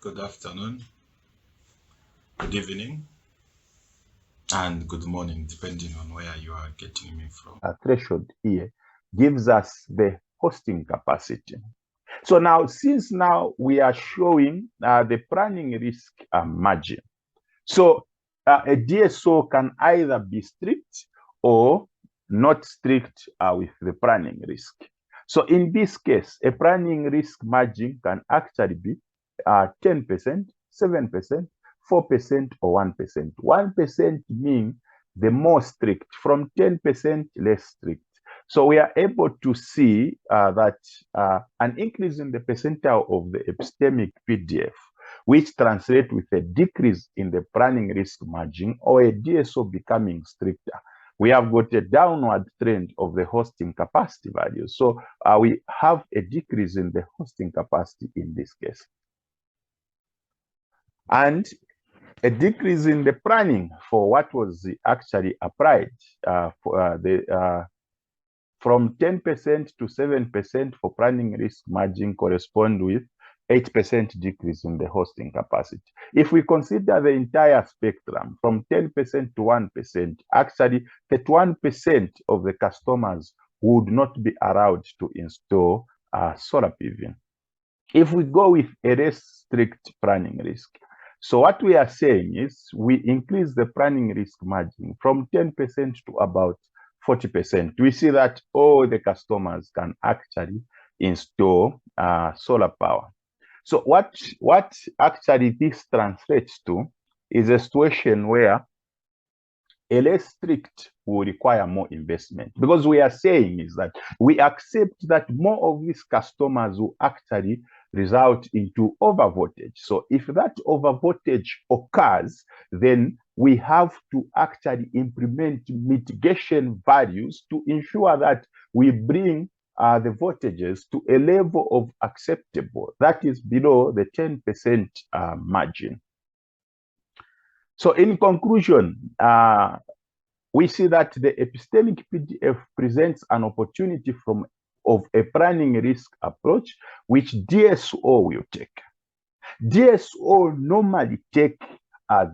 Good afternoon, good evening, and good morning, depending on where you are getting me from. Threshold here gives us the hosting capacity. So now, since now we are showing the planning risk margin. So a DSO can either be strict or not strict with the planning risk. So in this case, a planning risk margin can actually be 10%, 7%, 4%, or 1%. 1% means the more strict, from 10% less strict. So we are able to see that an increase in the percentile of the epistemic PDF, which translate with a decrease in the planning risk margin or a DSO becoming stricter. We have got a downward trend of the hosting capacity values. So we have a decrease in the hosting capacity in this case. And a decrease in the planning for what was actually applied from 10% to 7% for planning risk margin correspond with 8% decrease in the hosting capacity. If we consider the entire spectrum from 10% to 1%, actually 31% of the customers would not be allowed to install solar PV. If we go with a less strict planning risk, so what we are saying is we increase the planning risk margin from 10% to about 40%. We see that all the customers can actually install solar power. So what actually this translates to is a situation where a less strict will require more investment, because we are saying is that we accept that more of these customers will actually result into overvoltage. So if that overvoltage occurs, then we have to actually implement mitigation values to ensure that we bring the voltages to a level of acceptable, that is below the 10% margin. So in conclusion, we see that the epistemic PDF presents an opportunity of a planning risk approach, which DSO will take. DSO normally take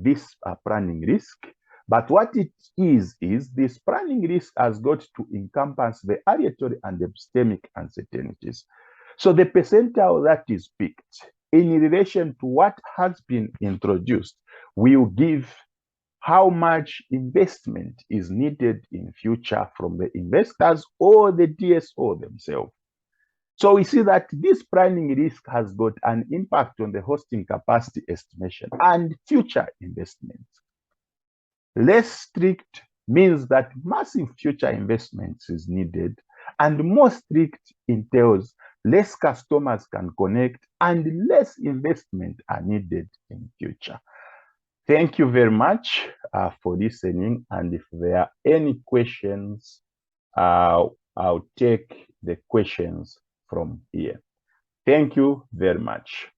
this planning risk, but what it is this planning risk has got to encompass the aleatory and epistemic uncertainties. So the percentile that is picked in relation to what has been introduced will give how much investment is needed in future from the investors or the DSO themselves. So we see that this planning risk has got an impact on the hosting capacity estimation and future investments. Less strict means that massive future investments is needed, and more strict entails less customers can connect and less investment are needed in future. Thank you very much for listening, and if there are any questions, I'll take the questions from here. Thank you very much.